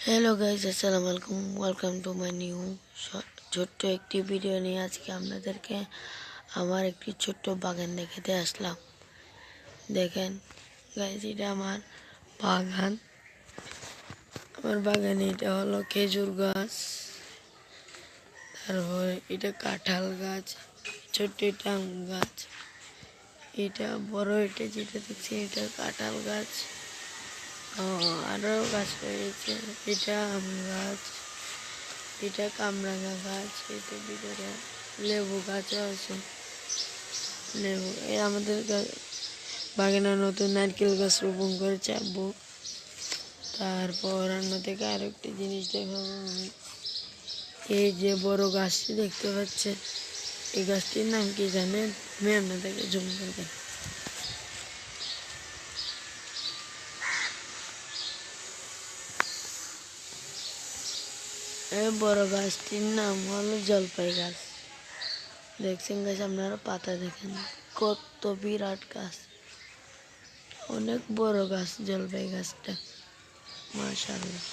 Hello guys, আসসালামু আলাইকুম। Welcome to my new ছোট্ট একটি ভিডিও নিয়ে আজকে আপনাদেরকে আমার একটি ছোট্ট বাগান দেখাতে আসলাম। দেখেন গাইজ, এটা আমার বাগান। আমার বাগানে এটা হলো খেজুর গাছ, তারপরে এটা কাঁঠাল গাছ, ছোট্ট এটা আম গাছ, এটা বড়, এটা যেটা দেখছি এটা কাঁঠাল গাছ, আরও গাছ রয়েছে। এটা আম গাছ, এটা কামরাঙা গাছ, এটার ভিতরে লেবু গাছও আছে। লেবু আমাদের বাগানে নতুন নারকেল গাছ রোপণ করেছে আব্বু। তারপর অন্য থেকে আরেকটি জিনিস দেখাবো আমি। এই যে বড় গাছটি দেখতে পাচ্ছেন, এই গাছটির নাম কি জানেন? আমি আপনাদেরকে জুম করে এই বড় গাছটির নাম হলো জলপাই গাছ। দেখছেন গাছ, আপনারা পাতা দেখেন কত বিরাট গাছ, অনেক বড় গাছ জলপাই গাছটা, মাশাআল্লাহ।